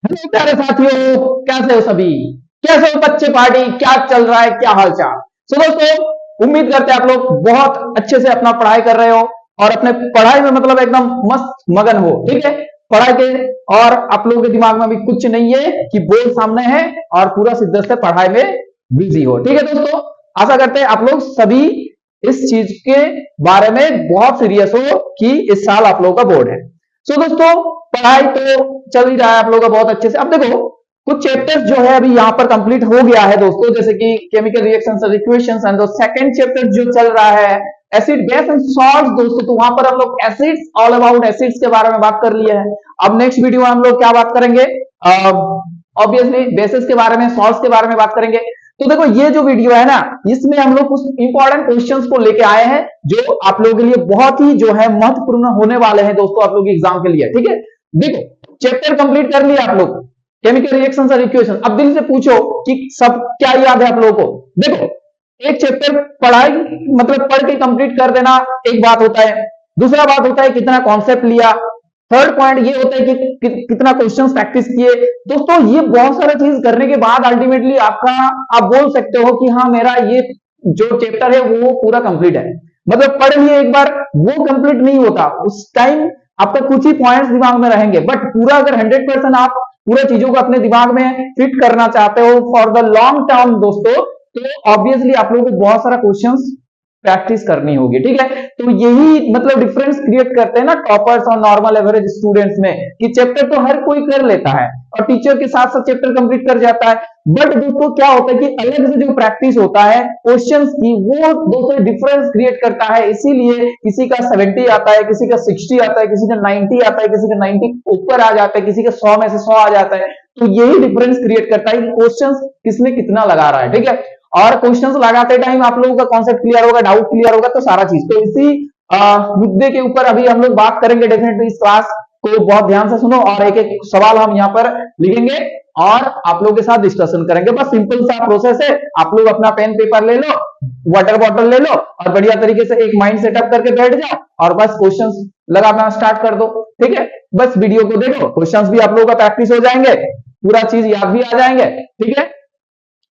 Hello प्यारे साथियों, कैसे हो सभी? कैसे हो बच्चे पार्टी? क्या चल रहा है, क्या हालचाल? सो दोस्तों, उम्मीद करते हैं आप लोग बहुत अच्छे से अपना पढ़ाई कर रहे हो और अपने पढ़ाई में मतलब एकदम मस्त मगन हो। ठीक है, पढ़ाई के और आप लोगों के दिमाग में भी कुछ नहीं है कि बोर्ड सामने है और पूरा शिद्दत से पढ़ाई में बिजी हो। ठीक है दोस्तों, आशा करते हैं आप लोग सभी इस चीज के बारे में बहुत सीरियस हो कि इस साल आप लोगों का बोर्ड है। सो दोस्तों, पढ़ाई तो चल ही रहा है आप लोगों का बहुत अच्छे से। अब देखो, कुछ चैप्टर्स जो है अभी यहाँ पर कंप्लीट हो गया है दोस्तों, जैसे कि केमिकल रिएक्शंस और इक्वेशंस एंड सेकंड चैप्टर जो चल रहा है एसिड बेस एंड सॉल्ट्स दोस्तों, तो वहां पर हम लोग एसिड्स, ऑल अबाउट एसिड्स के बारे में बात कर लिए हैं। अब नेक्स्ट वीडियो में हम लोग क्या बात करेंगे? ऑब्वियसली बेसिस के बारे में, सॉल्ट्स के बारे में बात करेंगे। तो देखो, ये जो वीडियो है ना, इसमें हम लोग कुछ इंपॉर्टेंट क्वेश्चंस को लेके आए हैं जो आप लोगों के लिए बहुत ही जो है महत्वपूर्ण होने वाले हैं दोस्तों, आप लोगों के एग्जाम के लिए। ठीक है, देखो चैप्टर कंप्लीट कर लिया आप लोग, केमिकल रिएक्शंस और इक्वेशन। अब दिल से पूछो कि सब क्या याद है आप लोगों को? देखो, एक चैप्टर पढ़ाई मतलब पढ़ के कंप्लीट कर देना एक बात होता है, दूसरा बात होता है कितना कॉन्सेप्ट लिया, थर्ड पॉइंट ये होता है कि कितना क्वेश्चंस प्रैक्टिस किए। दोस्तों, ये बहुत सारा चीज करने के बाद अल्टीमेटली आपका आप बोल सकते हो कि हाँ, मेरा ये जो चैप्टर है वो पूरा कंप्लीट है। मतलब पढ़ लिए एक बार, वो कंप्लीट नहीं होता, उस टाइम आपका कुछ ही पॉइंट्स दिमाग में रहेंगे, बट पूरा अगर 100% आप पूरा चीजों को अपने दिमाग में फिट करना चाहते हो फॉर द लॉन्ग टर्म दोस्तों, तो ऑब्वियसली आप लोगों को बहुत सारा क्वेश्चंस प्रैक्टिस करनी होगी। ठीक है, तो यही मतलब डिफरेंस क्रिएट करते हैं ना टॉपर्स और नॉर्मल एवरेज स्टूडेंट्स में, कि चैप्टर तो हर कोई कर लेता है और टीचर के साथ साथ चैप्टर कंप्लीट कर जाता है, बट दोस्तों क्या होता है कि अलग से जो प्रैक्टिस होता है क्वेश्चंस की, वो दोस्तों डिफरेंस क्रिएट करता है। इसीलिए किसी का 70 आता है, किसी का 60 आता है, किसी का 90 आता है, किसी का 90 ऊपर आ जाता है, किसी का 100 में से 100 आ जाता है। तो यही डिफरेंस क्रिएट करता है कि क्वेश्चंस किसने कितना लगा रहा है। ठीक है, और क्वेश्चंस लगाते टाइम आप लोगों का कॉन्सेप्ट क्लियर होगा, डाउट क्लियर होगा, तो सारा चीज। तो इसी मुद्दे के ऊपर अभी हम लोग बात करेंगे डेफिनेटली। इस क्लास को बहुत ध्यान से सुनो और एक एक सवाल हम यहाँ पर लिखेंगे और आप लोगों के साथ डिस्कशन करेंगे। बस सिंपल सा प्रोसेस है, आप लोग अपना पेन पेपर ले लो, वाटर बॉटल ले लो और बढ़िया तरीके से एक माइंड सेटअप करके बैठ जाओ और बस क्वेश्चंस लगाना स्टार्ट कर दो। ठीक है, बस वीडियो को देखो, क्वेश्चंस भी आप लोगों का प्रैक्टिस हो जाएंगे, पूरा चीज याद भी आ जाएंगे। ठीक है,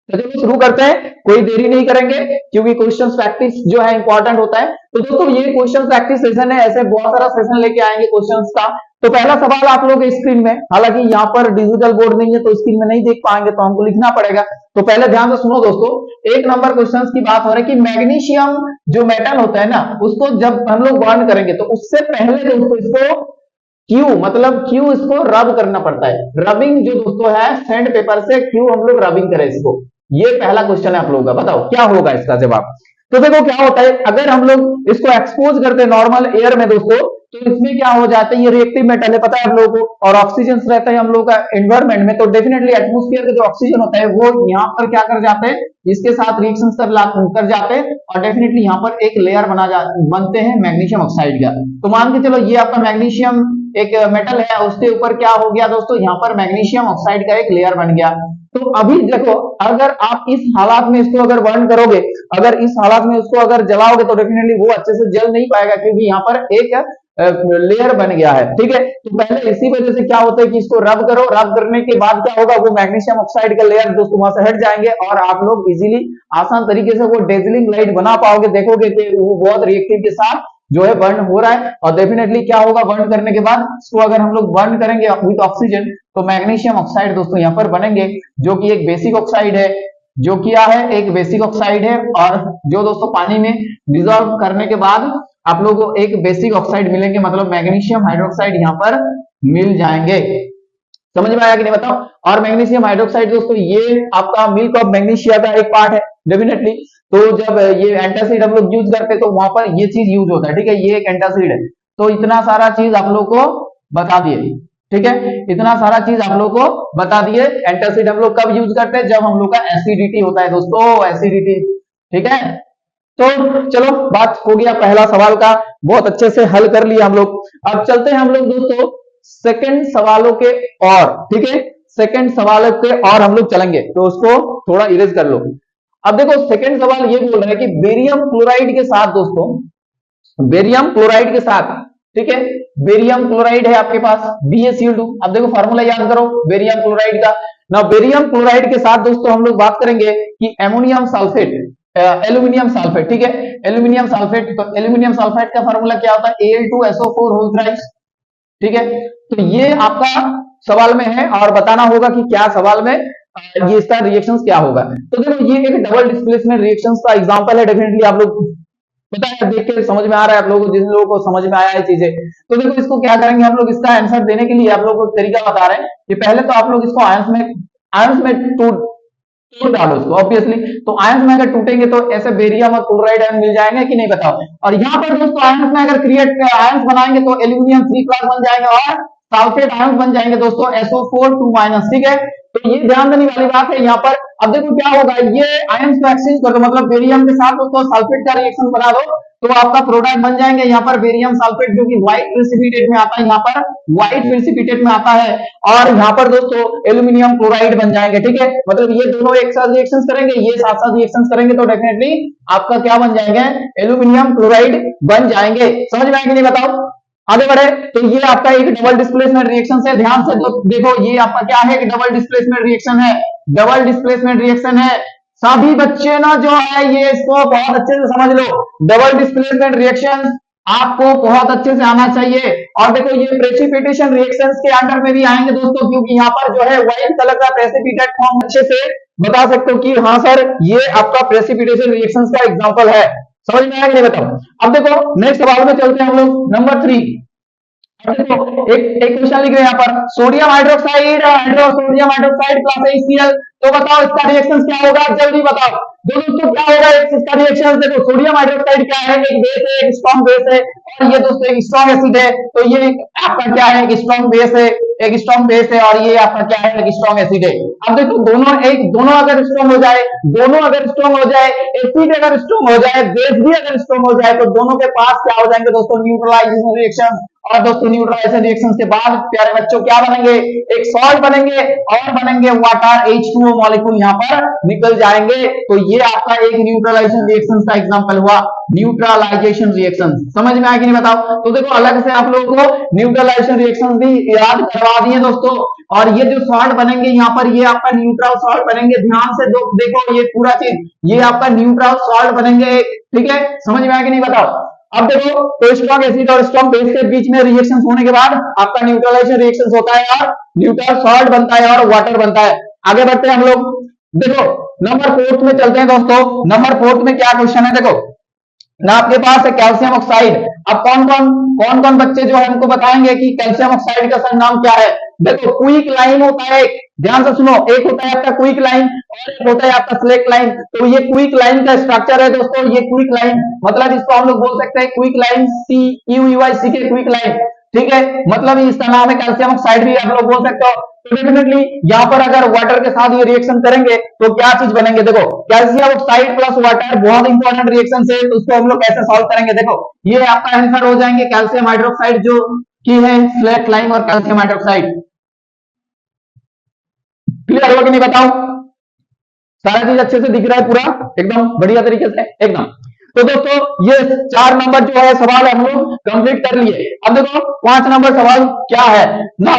तो चलिए शुरू करते हैं, कोई देरी नहीं करेंगे क्योंकि क्वेश्चन प्रैक्टिस जो है इंपॉर्टेंट होता है। तो दोस्तों, ये क्वेश्चन प्रैक्टिस सेशन है, ऐसे बहुत सारा सेशन लेके आएंगे क्वेश्चंस का। तो पहला सवाल आप लोग स्क्रीन में, हालांकि यहाँ पर डिजिटल बोर्ड नहीं है तो स्क्रीन में नहीं देख पाएंगे, तो हमको लिखना पड़ेगा। तो पहले ध्यान से सुनो दोस्तों, एक नंबर क्वेश्चन की बात हो रही है कि मैग्नीशियम जो मेटल होता है ना, उसको जब हम लोग बर्न करेंगे तो उससे पहले दोस्तों इसको क्यों इसको रब करना पड़ता है। रबिंग जो दोस्तों है सैंड पेपर से, क्यों हम लोग रबिंग करें इसको, ये पहला क्वेश्चन है आप लोगों का, बताओ क्या होगा इसका जवाब। तो देखो क्या होता है, अगर हम लोग इसको एक्सपोज करते हैं नॉर्मल एयर में दोस्तों, तो इसमें क्या हो जाता है, ये रिएक्टिव मेटल है पता है हम लोगों को, और ऑक्सीजन रहता है हम लोगों का एनवायरमेंट में, तो डेफिनेटली एटमोस्फेयर का जो ऑक्सीजन होता है वो यहाँ पर क्या कर जाते हैं, इसके साथ रिएक्शन कर जाते हैं और डेफिनेटली यहाँ पर एक लेयर बनते हैं मैग्नीशियम ऑक्साइड का। तो मान के चलो ये आपका मैग्नीशियम एक मेटल है, उसके ऊपर क्या हो गया दोस्तों, यहाँ पर मैग्नीशियम ऑक्साइड का एक लेयर बन गया। तो अभी देखो, अगर आप इस हालात में इसको अगर बर्न करोगे, अगर इस हालात में उसको अगर जलाओगे तो डेफिनेटली वो अच्छे से जल नहीं पाएगा क्योंकि यहाँ पर एक लेयर बन गया है। ठीक है, तो पहले इसी वजह से क्या होता है कि इसको रब करो, रब करने के बाद क्या होगा, वो मैग्नीशियम ऑक्साइड का लेयर दोस्तों वहां से हट जाएंगे और आप लोग इजीली आसान तरीके से वो डेजलिंग लाइट बना पाओगे। देखोगे कि वो बहुत रिएक्टिव के साथ जो है बर्न हो रहा है और डेफिनेटली क्या होगा, बर्न करने के बाद इसको अगर हम लोग बर्न करेंगे विद ऑक्सीजन तो मैग्नीशियम ऑक्साइड दोस्तों यहाँ पर बनेंगे, जो कि एक बेसिक ऑक्साइड है, जो क्या है एक बेसिक ऑक्साइड है, और जो दोस्तों पानी में डिजोल्व करने के बाद आप लोगों को एक बेसिक ऑक्साइड मिलेंगे, मतलब मैग्नीशियम हाइड्रोक्साइड यहाँ पर मिल जाएंगे। समझ में आया कि नहीं बताओ। और मैग्नीशियम हाइड्रोक्साइड दोस्तों ये आपका मिल्क ऑफ मैग्नीशिया का एक पार्ट है डेफिनेटली। तो जब ये एंटासिड हम लोग यूज करते हैं तो वहां पर ये चीज यूज होता है। ठीक है, ये एक एंटासिड है। तो इतना सारा चीज आप लोग को बता दिए। ठीक है, इतना सारा चीज आप लोग को बता दिए। एंटासिड हम लोग कब यूज करते हैं, जब हम लोग का एसिडिटी होता है दोस्तों, एसिडिटी। ठीक है, तो चलो बात हो गया पहला सवाल का, बहुत अच्छे से हल कर लिया हम लोग। अब चलते हैं हम लोग दोस्तों सेकंड सवालों के और। ठीक है, सेकंड सवालों के और हम लोग चलेंगे, तो उसको थोड़ा इरेज कर लो। अब देखो सेकंड सवाल ये बोल रहा है कि बेरियम क्लोराइड के साथ दोस्तों, बेरियम क्लोराइड के साथ ठीक है। बेरियम क्लोराइड है आपके पास BaCl2। अब देखो फार्मूला याद करो बेरियम क्लोराइड का। ना बेरियम क्लोराइड के साथ दोस्तों हम लोग बात करेंगे कि एमोनियम सल्फेट, एल्यूमिनियम सल्फेट, ठीक है, एल्यूमिनियम सल्फेट। तो एल्यूमिनियम सल्फेट का फार्मूला क्या होता है Al2SO4 होल थ्राइस, ठीक है। तो ये आपका सवाल में है और बताना होगा कि क्या सवाल में ये इसका रिएक्शंस क्या होगा। तो देखो ये एक डबल डिस्प्लेसमेंट रिएक्शंस का एग्जांपल है, डेफिनेटली आप लोग पता है, देख के समझ में आ रहा है आप लोगों को, जिन लोगों को समझ में आया है चीजें। तो देखो इसको क्या करेंगे हम लोग, इसका आंसर देने के लिए आप लोगों को तरीका बता रहे हैं कि पहले तो आप लोग इसको आयंस में तोड़ डालो इसको ऑब्वियसली। तो आयंस में अगर टूटेंगे तो ऐसे बेरियम और क्लोराइड आयन मिल जाएंगे कि नहीं बताओ। और यहाँ पर दोस्तों आयंस में अगर आयंस बनाएंगे तो एल्यूमिनियम 3 बन जाएंगे और सल्फेट आयंस बन जाएंगे दोस्तों SO4 2-, ठीक है। तो ये ध्यान देने वाली बात है यहाँ पर। अब देखो क्या होगा, ये आयंस को एक्सचेंज कर दो, मतलब बेरियम के साथ दोस्तों सल्फेट का रिएक्शन बना दो तो आपका प्रोडक्ट बन जाएंगे यहाँ पर बेरियम सल्फेट, जो कि व्हाइट प्रेसिपिटेट में आता है, यहाँ पर व्हाइट प्रेसिपिटेट में आता है। और यहाँ पर दोस्तों एल्यूमिनियम क्लोराइड बन जाएंगे, ठीक है। मतलब ये दोनों एक साथ रिएक्शन करेंगे, ये साथ साथ रिएक्शन करेंगे तो डेफिनेटली आपका क्या बन जाएंगे, एल्यूमिनियम क्लोराइड बन जाएंगे। समझ में आएंगे नहीं बताओ। आगे बढ़े तो ये आपका एक डबल डिस्प्लेसमेंट रिएक्शन है, ध्यान से देखो ये आपका क्या है, एक डबल डिस्प्लेसमेंट रिएक्शन है, डबल डिस्प्लेसमेंट रिएक्शन है। सभी बच्चे ना जो है ये इसको बहुत अच्छे से समझ लो, डबल डिस्प्लेसमेंट रिएक्शन आपको बहुत अच्छे से आना चाहिए। और देखो ये प्रेसिपिटेशन रिएक्शंस के अंडर में भी आएंगे दोस्तों, क्योंकि यहाँ पर जो है व्हाइट कलर का प्रेसिपिटेट फॉर्म अच्छे से बता सकते हो कि हाँ सर ये आपका प्रेसिपिटेशन रिएक्शंस का एग्जांपल है। समझ में आया कि नहीं बताओ। अब देखो नेक्स्ट सवाल में चलते हैं हम लोग, नंबर 3। देखो एक क्वेश्चन लिख रहे हैं यहाँ पर, sodium hydroxide sodium hydroxide plus HCl, तो बताओ इसका रिएक्शन क्या होगा, जल्दी बताओ दोस्तों क्या होगा इसका रिएक्शन। देखो सोडियम हाइड्रोक्साइड क्या है, एक बेस है, एक स्ट्रॉन्ग बेस है, और ये दोस्तों एक स्ट्रॉन्ग एसिड है। तो ये आपका क्या है, एक स्ट्रॉन्ग बेस है, एक स्ट्रॉन्ग बेस है, और ये आपका क्या है, एक स्ट्रॉन्ग एसिड है। अब देखो दोनों अगर स्ट्रॉन्ग हो जाए, दोनों अगर स्ट्रॉन्ग हो जाए, एसिड अगर स्ट्रॉन्ग हो जाए, बेस भी अगर स्ट्रॉन्ग हो जाए, तो दोनों के पास क्या हो जाएंगे दोस्तों, न्यूट्रलाइजेशन रिएक्शन। और दोस्तों न्यूट्रलाइजेशन रिएक्शन के बाद प्यारे बच्चों क्या बनेंगे, एक सॉल्ट बनेंगे और बनेंगे वाटर, H2O मॉलिक्यूल यहाँ पर निकल जाएंगे। तो ये आपका एक न्यूट्रलाइजेशन रिएक्शन का एग्जांपल हुआ, न्यूट्रलाइजेशन रिएक्शन। समझ में आया कि नहीं बताओ। तो देखो अलग से आप लोगों को न्यूट्रलाइजेशन रिएक्शन भी याद करवा दिए दोस्तों। और ये जो सॉल्ट बनेंगे यहाँ पर, ये आपका न्यूट्रल सॉल्ट बनेंगे, ध्यान से देखो ये पूरा चीज, ये आपका न्यूट्रल सॉल्ट बनेंगे, ठीक है। समझ में आया कि नहीं बताओ। अब देखो तो स्ट्रॉन्ग एसिड और स्ट्रॉन्ग बेस के बीच में रिएक्शन होने के बाद आपका न्यूट्रलाइजेशन रिएक्शन होता है और न्यूट्रल सॉल्ट बनता है और वाटर बनता है। आगे बढ़ते हैं हम लोग, देखो नंबर 4 में चलते हैं दोस्तों। नंबर 4 में क्या क्वेश्चन है, देखो ना आपके पास है कैल्शियम ऑक्साइड। अब कौन कौन बच्चे जो है हमको बताएंगे कि कैल्शियम ऑक्साइड का सर नाम क्या है। देखो क्विक लाइन होता है, ध्यान से सुनो, एक होता है आपका क्विक लाइन और एक होता है आपका स्लेक लाइन। तो ये क्विक लाइन का स्ट्रक्चर है दोस्तों, ये क्विक लाइन मतलब इसको हम लोग बोल सकते हैं क्विक लाइन, CUEY के क्विक लाइन, ठीक है। मतलब इसका नाम है कैल्शियम ऑक्साइड भी आप लोग बोल सकते हो। तो डेफिनेटली यहाँ पर अगर वाटर के साथ ये रिएक्शन करेंगे तो क्या चीज बनेंगे, देखो कैल्शियम ऑक्साइड प्लस वाटर, बहुत इंपॉर्टेंट रिएक्शन है। तो उसको हम लोग कैसे सॉल्व करेंगे, देखो ये आपका आंसर हो जाएंगे कैल्शियम हाइड्रोक्साइड जो की है स्लेट लाइन और कैल्शियम हाइड्रोक्साइड। क्लियर होगा कि नहीं बताओ। सारा चीज अच्छे से दिख रहा है पूरा एकदम बढ़िया तरीके से एकदम। तो दोस्तों ये 4 नंबर जो है सवाल हम लोग कंप्लीट कर लिए। अब देखो 5 नंबर सवाल क्या है ना,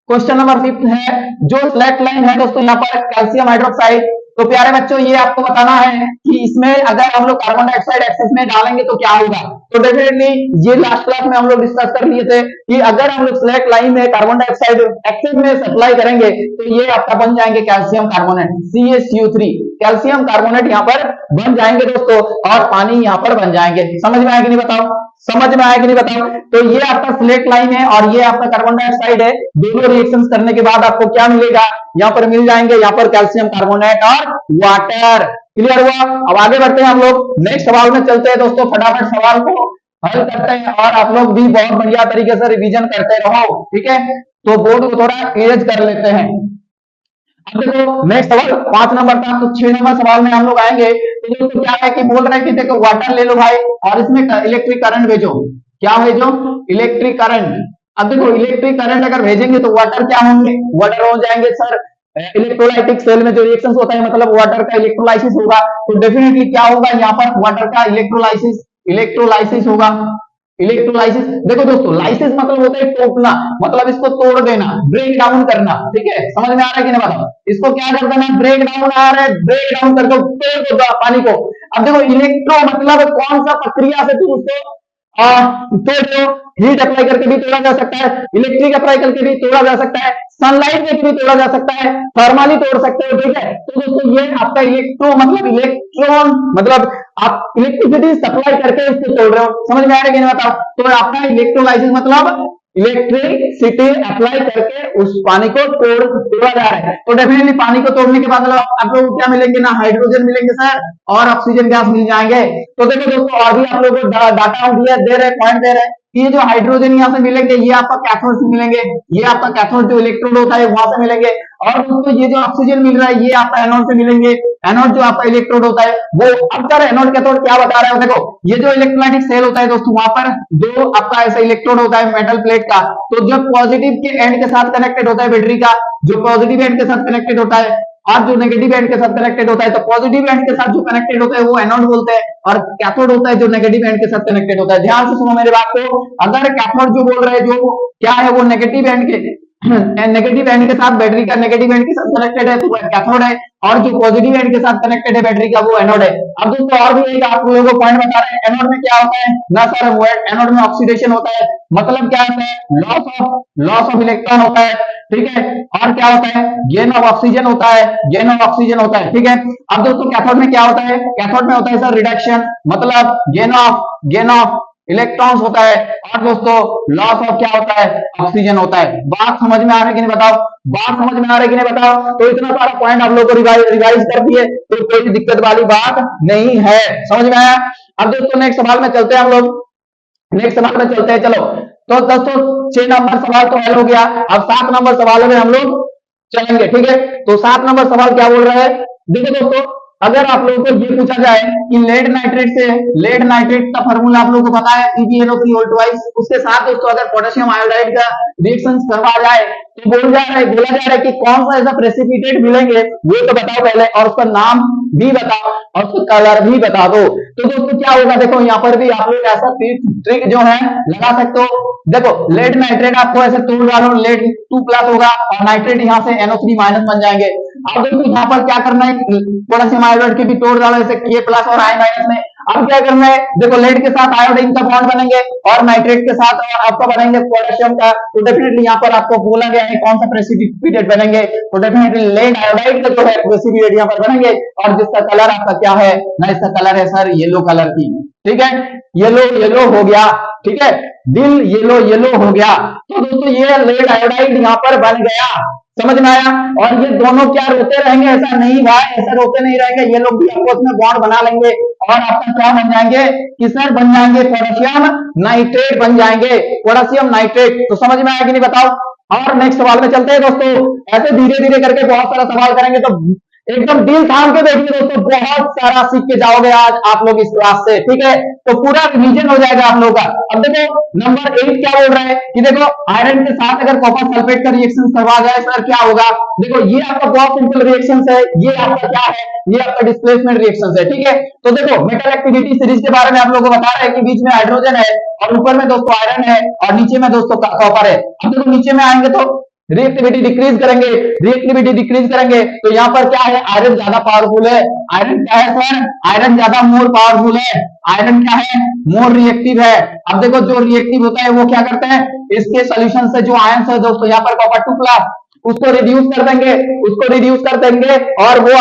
क्वेश्चन नंबर 5 है, जो स्लेट लाइन है दोस्तों यहाँ पर कैल्शियम हाइड्रोक्साइड। तो प्यारे बच्चों ये आपको बताना है कि इसमें अगर हम लोग कार्बन डाइऑक्साइड एक्सेस में डालेंगे तो क्या होगा। तो डेफिनेटली ये लास्ट क्लास में हम लोग डिस्कस कर लिए थे कि अगर हम लोग स्लेट लाइन में कार्बन डाइऑक्साइड एक्सेस में सप्लाई करेंगे तो ये आपका बन जाएंगे calcium carbonate, CaCO3 calcium carbonate यहाँ पर बन जाएंगे दोस्तों, और पानी यहाँ पर बन जाएंगे। समझ में आया कि नहीं बताओ, समझ में आया कि नहीं बताओ। तो ये आपका स्लेट लाइन है और ये आपका कार्बन डाइऑक्साइड है, दोनों रिएक्शंस करने के बाद आपको क्या मिलेगा, यहाँ पर मिल जाएंगे यहाँ पर कैल्शियम कार्बोनेट और वाटर। क्लियर हुआ। अब आगे बढ़ते हैं हम लोग नेक्स्ट सवाल में चलते हैं दोस्तों, फटाफट सवाल को हल करते हैं और आप लोग भी बहुत बढ़िया तरीके से रिवीजन करते रहो, ठीक है। तो बोर्ड को थोड़ा तेज कर लेते हैं। अब देखो नेक्स्ट सवाल 5 नंबर था, तो 6 नंबर सवाल में हम लोग आएंगे। तो दोस्तों क्या है कि बोल रहे हैं कि देखो वाटर ले लो भाई और इसमें इलेक्ट्रिक करंट भेजो। क्या भेजो, इलेक्ट्रिक करंट। अब देखो इलेक्ट्रिक करंट अगर भेजेंगे तो वाटर क्या होंगे, वाटर हो जाएंगे सर इलेक्ट्रोलाइटिक सेल में जो रिएक्शंस होता है मतलब वाटर का इलेक्ट्रोलाइसिस होगा। तो डेफिनेटली क्या होगा यहाँ पर वाटर का इलेक्ट्रोलाइसिस होगा। इलेक्ट्रोलाइसिस, देखो दोस्तों लाइसिस मतलब होता है तोड़ना, मतलब इसको तोड़ देना, ब्रेक डाउन करना, ठीक है, समझ में आ रहा है कि नहीं बताओ, इसको क्या कर देना, ब्रेक डाउन आ रहा है, ब्रेक डाउन करके तोड़ दो पानी को। अब देखो इलेक्ट्रो मतलब कौन सा प्रक्रिया से तुम उसको तोड़ दो, हीट अप्लाई करके भी तोड़ा जा सकता है, इलेक्ट्रिक अप्लाई करके भी तोड़ा जा सकता है, सनलाइट देके भी तोड़ा जा सकता है, थर्मली तोड़ सकते हो, ठीक है। तो दोस्तों ये आपका इलेक्ट्रो मतलब इलेक्ट्रॉन मतलब आप इलेक्ट्रिसिटी सप्लाई करके इसको तोड़ रहे हो, समझ में आ रहा है कि नहीं बताओ। तो आपका इलेक्ट्रोलाइसिस मतलब इलेक्ट्रिसिटी अप्लाई करके उस पानी को तोड़ा जा रहा है। तो डेफिनेटली पानी को तोड़ने के बाद आप लोग क्या मिलेंगे ना, हाइड्रोजन मिलेंगे सर और ऑक्सीजन गैस मिल जाएंगे। तो देखो दोस्तों और भी आप लोगों को डाटा दे रहे पॉइंट दे रहे कि ये जो हाइड्रोजन यहाँ से मिलेंगे ये आपका कैथोड से मिलेंगे, ये आपका कैथोड जो इलेक्ट्रोड होता है वहां से मिलेंगे, और दोस्तों ये जो ऑक्सीजन मिल रहा है ये आपका एनोड से मिलेंगे, एनोड जो आपका इलेक्ट्रोड होता है वो। अब सर एनोड कैथोड क्या बता रहे हो, देखो ये जो इलेक्ट्रोलाइटिक सेल होता है दोस्तों वहां पर दो आपका ऐसा इलेक्ट्रोड होता है मेटल प्लेट का, तो जो पॉजिटिव के एंड के साथ कनेक्टेड होता है बैटरी का, जो पॉजिटिव एंड के साथ कनेक्टेड होता है और जो नेगेटिव एंड के साथ कनेक्टेड होता है, तो पॉजिटिव एंड के साथ जो कनेक्टेड होता है वो एनोड बोलते हैं, और कैथोड होता है जो नेगेटिव एंड के साथ कनेक्टेड होता है। ध्यान से सुनो मेरी बात को, अगर कैथोड जो बोल रहे हैं जो क्या है वो नेगेटिव एंड के नेगेटिव एंड के साथ बैटरी का नेगेटिव एंड के साथ कनेक्टेड है तो वो कैथोड है, और जो पॉजिटिव एंड के साथ कनेक्टेड है बैटरी का वो एनोड है। अब दोस्तों और भी एक आप लोगों को पॉइंट बता रहे हैं, एनोड में क्या होता है ना सर, वो एनोड में ऑक्सीडेशन होता है, मतलब क्या होता है, लॉस ऑफ इलेक्ट्रॉन होता है, ठीक है, और क्या होता है, गेन ऑफ ऑक्सीजन होता है, गेन ऑफ ऑक्सीजन होता है, ठीक है। अब दोस्तों कैथोड में क्या होता है, कैथोड में होता है सर रिडक्शन, मतलब गेन ऑफ इलेक्ट्रॉन्स होता है, और दोस्तों लॉस ऑफ क्या होता है, ऑक्सीजन होता है। बात समझ में आ रही है कि नहीं बताओ, बात समझ में आ रही है कि नहीं बताओ। तो इतना सारा पॉइंट आप लोगों को रिवाइज कर दिए तो कोई दिक्कत वाली बात नहीं है, समझ में आया। अब दोस्तों नेक्स्ट सवाल में चलते हैं हम लोग, नेक्स्ट सवाल में चलते हैं, चलो। तो दोस्तों 6 नंबर सवाल तो हल हो गया, अब 7 नंबर सवाल में हम लोग चलेंगे, ठीक है। तो 7 नंबर सवाल क्या बोल रहा है, देखो दोस्तों अगर आप लोगों को ये पूछा जाए कि लेड नाइट्रेट का फार्मूला आप लोगों को पता है PbNO3 उसके साथ दोस्तों अगर पोटेशियम आयोडाइड का रिएक्शन करवा जाए तो बोला जा रहा है कि कौन सा ऐसा प्रेसिपिटेट मिलेंगे वो तो बताओ पहले, और उसका नाम भी बताओ और उसका कलर भी बता दो। तो दोस्तों क्या होगा, देखो यहाँ पर भी आप लोग ऐसा ट्रिक जो है लगा सकते हो। देखो लेड नाइट्रेट आपको ऐसे तोड़ डालो, लेड 2+ होगा और नाइट्रेट यहाँ से NO3- बन जाएंगे। अब देखो यहाँ पर क्या करना है, पोटेशियम आयोडाइड के भी तोड़ डालो ऐसे K+ और I- में। अब क्या करना है, देखो लेड के साथ आयोडीन का बॉन्ड बनेंगे और नाइट्रेट के साथ आपका बनेंगे पोटेशियम का, तो डेफिनेटली यहाँ पर आपको बोला गया है कौन सा प्रेसिपिटेट बनेंगे, तो डेफिनेटली लेड आयोडाइड का जो है प्रेसिपिटेट यहाँ पर बनेंगे, और जिसका कलर आपका क्या है ना, इसका कलर है सर येलो कलर की, ठीक है, येलो हो गया, ठीक है, दिल येलो हो गया। तो दोस्तों ये लेड आयोडाइड यहाँ पर बन गया, समझ में आया। और ये दोनों क्या रोते रहेंगे, ऐसा नहीं भाई, ऐसा रोते नहीं रहेंगे, ये लोग भी आपस में बॉन्ड बना लेंगे और आपका क्या बन जाएंगे कि सर बन जाएंगे पोटेशियम नाइट्रेट बन जाएंगे, पोटेशियम नाइट्रेट। तो समझ में आया कि नहीं बताओ। और नेक्स्ट सवाल में चलते हैं दोस्तों, ऐसे धीरे धीरे करके बहुत सारा सवाल करेंगे, तो एकदम दिल थाम के देखिए दोस्तों, बहुत सारा सीख के जाओगे आज आप लोग इस क्लास से, ठीक है, तो पूरा रिवीजन हो जाएगा आप लोगों का। अब देखो नंबर 8 क्या बोल रहा है कि देखो आयरन के साथ अगर कॉपर सल्फेट का रिएक्शन करवा जाए सर क्या होगा। देखो ये आपका बहुत सिंपल रिएक्शन है, ये आपका क्या है, ये आपका डिस्प्लेसमेंट रिएक्शन है, ठीक है। तो देखो मेटल एक्टिविटी सीरीज के बारे में आप लोगों को बता रहे हैं कि बीच में हाइड्रोजन है और ऊपर में दोस्तों आयरन है और नीचे में दोस्तों कॉपर है। अब देखो नीचे में आएंगे तो रिएक्टिविटी डिक्रीज करेंगे, तो यहाँ पर क्या है, आयरन ज्यादा पावरफुल है, आयरन क्या है सर, आयरन ज्यादा मोर पावरफुल है, आयरन क्या है, मोर रिएक्टिव है। अब देखो जो रिएक्टिव होता है वो क्या करते हैं, इसके सोल्यूशन से जो आयन है दोस्तों यहाँ पर कॉपर 2+, उसको रिड्यूस कर देंगे और वो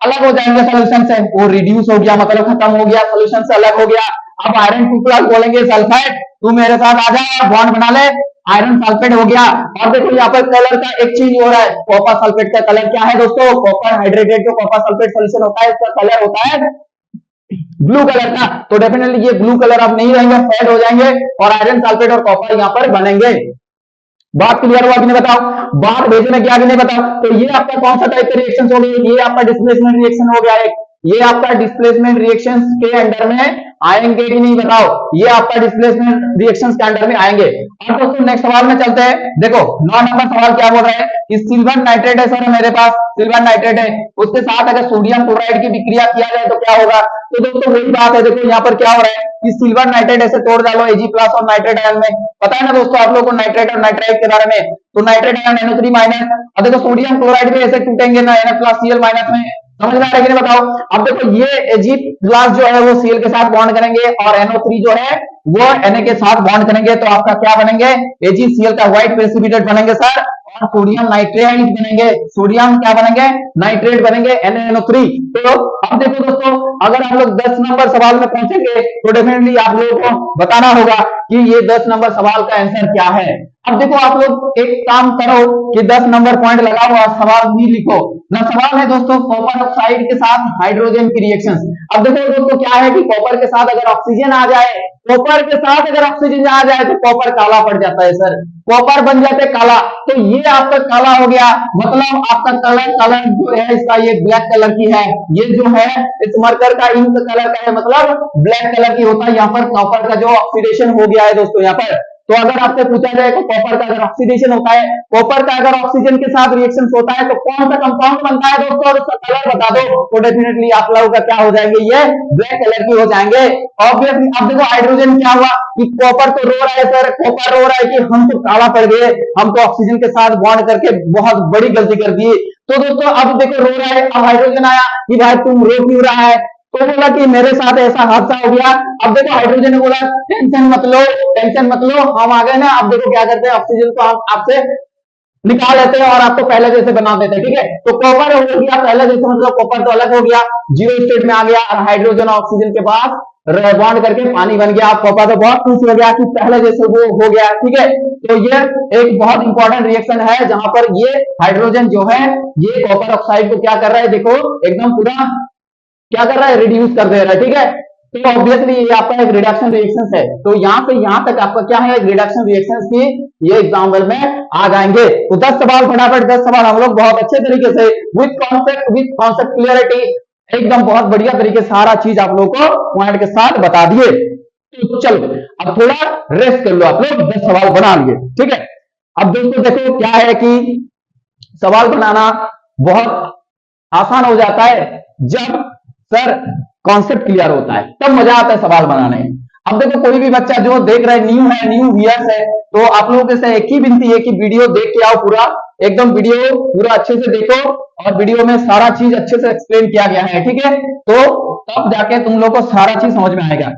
अलग हो जाएंगे सोल्यूशन से, वो रिड्यूस हो गया मतलब खत्म हो गया, सोल्यूशन से अलग हो गया। अब आयरन 2+ बोलेंगे सल्फेट, तू मेरे साथ आ जा, बॉन्ड बना ले, आयरन सल्फेट हो गया। और देखो यहाँ पर कलर का एक चीज हो रहा है, कॉपर सल्फेट का कलर क्या है दोस्तों, कॉपर हाइड्रेटेड जो कॉपर सल्फेट सोल्यूशन होता है इसका कलर होता है ब्लू कलर का। तो डेफिनेटली ये ब्लू कलर अब नहीं रहेंगे, फेड हो जाएंगे और आयरन सल्फेट और कॉपर यहाँ पर बनेंगे। बात क्लियर हुआ कि नहीं बताओ, बात भेजने क्या कि नहीं बताओ। तो ये आपका कौन सा टाइप का रिएक्शन हो गया, ये आपका डिस्प्लेसमेंट रिएक्शन हो गया एक, ये आपका डिस्प्लेसमेंट रिएक्शंस के अंडर में आएंगे कि नहीं बताओ, ये आपका डिस्प्लेसमेंट रिएक्शंस के अंडर में आएंगे। और दोस्तों नेक्स्ट सवाल में चलते हैं। देखो 9 नंबर सवाल क्या बोल रहा है कि सिल्वर नाइट्रेट है सर, मेरे पास सिल्वर नाइट्रेट है, उसके साथ अगर सोडियम क्लोराइड की विक्रिया किया जाए तो क्या होगा। तो दोस्तों वही बात है, देखो यहाँ पर क्या हो रहा है कि सिल्वर नाइट्रेट ऐसे तोड़ डालो Ag प्लस और नाइट्रेट आयन में, पता है ना दोस्तों आप लोगों को नाइट्रेट और नाइट्राइट के बारे में, तो नाइट्रेट आयन NO3 माइनस, और देखो सोडियम क्लोराइड भी ऐसे टूटेंगे ना Na प्लस Cl माइनस में, समझ में आ रहा है कि नहीं बताओ। अब देखो ये Ag प्लस जो है वो Cl के साथ बॉन्ड करेंगे और NO3 जो है वो Na के साथ बॉन्ड करेंगे, तो आपका क्या बनेंगे AgCl का व्हाइट प्रेसिपिटेट बनेंगे सर, और सोडियम नाइट्रेट बनेंगे, सोडियम क्या बनेंगे नाइट्रेट बनेंगे NaNO3। तो अब देखो दोस्तों अगर आप लोग 10 नंबर सवाल में पहुंचेंगे तो डेफिनेटली आप लोगों को बताना होगा कि ये 10 नंबर सवाल का आंसर क्या है। अब देखो आप लोग एक काम करो कि 10 नंबर पॉइंट लगाओ और सवाल भी लिखो ना। सवाल है दोस्तों कॉपर ऑक्साइड के साथ हाइड्रोजन की रिएक्शंस। अब देखो दोस्तों क्या है कि कॉपर के साथ अगर ऑक्सीजन आ जाए, कॉपर के साथ अगर ऑक्सीजन आ जाए तो कॉपर काला पड़ जाता है सर, कॉपर बन जाते हैं काला, तो ये आपका काला हो गया, मतलब आपका कलर जो है इसका ये ब्लैक कलर की है, ये जो है इस मरकर का इंक कलर का है, मतलब ब्लैक कलर की होता है। यहाँ पर कॉपर का जो ऑक्सीडेशन हो गया है दोस्तों यहाँ पर, तो अगर आपसे पूछा जाए तो कॉपर का अगर ऑक्सीडेशन होता है, कॉपर का अगर ऑक्सीजन के साथ रिएक्शन होता है तो कौन सा कंपाउंड बनता है दोस्तों, और उसका कलर बता दो, तो डेफिनेटली आप लोगों का क्या हो जाएंगे, ये ब्लैक कलर की हो जाएंगे ऑब्वियसली। अब देखो हाइड्रोजन क्या हुआ कि कॉपर तो रो रहा है सर, कॉपर रो रहा है कि हम तो काला पड़ गए, हम तो ऑक्सीजन के साथ बॉन्ड करके बहुत बड़ी गलती कर दी। तो दोस्तों अब देखो रो रहा है, अब हाइड्रोजन आया कि भाई तुम रो क्यों रहा है, तो बोला कि मेरे साथ ऐसा हादसा हो गया। अब देखो हाइड्रोजन ने बोला टेंशन मत लो, टेंशन मत लो, हम आ गए ना। अब देखो क्या करते हैं, ऑक्सीजन को हम आपसे निकाल लेते हैं और आपको पहले जैसे बना देते हैं, ठीक है। तो कॉपर हो गया पहले जैसे, मतलब कॉपर तो अलग हो गया, जीरो स्टेट में आ गया, और हाइड्रोजन ऑक्सीजन के पास बॉन्ड करके पानी बन गया। कॉपर तो बहुत खुश हो गया कि पहले जैसे वो हो गया, ठीक है। तो ये एक बहुत इंपॉर्टेंट रिएक्शन है जहां पर ये हाइड्रोजन जो है ये कॉपर ऑक्साइड को क्या कर रहा है, देखो एकदम पूरा क्या कर रहा है, रिड्यूस कर दे रहा है, ठीक है। तो ऑब्वियसली ये आपका एक रिडक्शन रिएक्शन है, तो यहां से यहां तक आपका क्या है, एक रिडक्शन रिएक्शन की ये एग्जाम्पल में आ जाएंगे। तो 10 सवाल फटाफट 10 सवाल हम लोग बहुत अच्छे तरीके से विद कॉन्सेप्ट क्लियरिटी एकदम बहुत बढ़िया तरीके से सारा चीज आप लोग को पॉइंट के साथ बता दिए। तो चलो अब थोड़ा रेस्ट कर लो, आप लोग 10 सवाल बना लिए, ठीक है। अब दोस्तों देखो क्या है कि सवाल बनाना बहुत आसान हो जाता है जब सर कॉन्सेप्ट क्लियर होता है, तब मजा आता है सवाल बनाने में। अब देखो कोई भी बच्चा जो देख रहा है, न्यू है, न्यू व्यूअर्स है, तो आप लोगों के से एक ही विनती है कि वीडियो देख के आओ, पूरा एकदम वीडियो पूरा अच्छे से देखो, और वीडियो में सारा चीज अच्छे से एक्सप्लेन किया गया है, ठीक है। तो तब जाके तुम लोग को सारा चीज समझ में आएगा।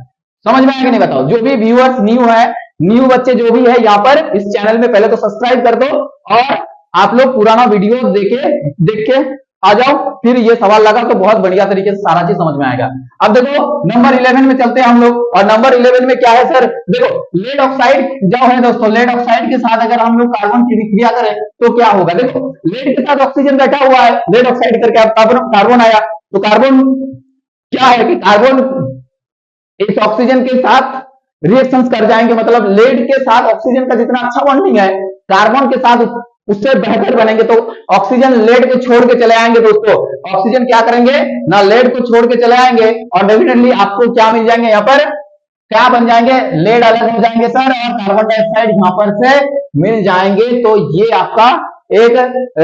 समझ में आएगा नहीं बताओ, जो भी व्यूअर्स न्यू है, न्यू बच्चे जो भी है यहाँ पर इस चैनल में पहले तो सब्सक्राइब कर दो, और आप लोग पुराना वीडियो देख के आ जाओ, फिर ये सवाल लगा तो बहुत बढ़िया तरीके से सारा चीज समझ में आएगा। अब देखो नंबर 11 में चलते हैं हम लोग, और नंबर 11 में क्या है सर, देखो लेड ऑक्साइड जो है दोस्तों, लेड ऑक्साइड के साथ अगर हम लोग कार्बन की विक्रिया करें तो क्या होगा। देखो लेड के साथ ऑक्सीजन बैठा हुआ है, लेड ऑक्साइड करके कार्बन आया, तो कार्बन क्या है कि कार्बन इस ऑक्सीजन के साथ रिएक्शंस कर जाएंगे, मतलब लेड के साथ ऑक्सीजन का जितना अच्छा बॉन्डिंग है, कार्बन के साथ उससे बेहतर बनेंगे। तो ऑक्सीजन लेड को छोड़ के चले आएंगे दोस्तों, ऑक्सीजन क्या करेंगे ना, लेड को छोड़ के चले आएंगे, और डेफिनेटली आपको क्या मिल जाएंगे, यहाँ पर क्या बन जाएंगे, लेड अलग हो जाएंगे सर, और कार्बन डाइऑक्साइड यहाँ पर से मिल जाएंगे। तो ये आपका एक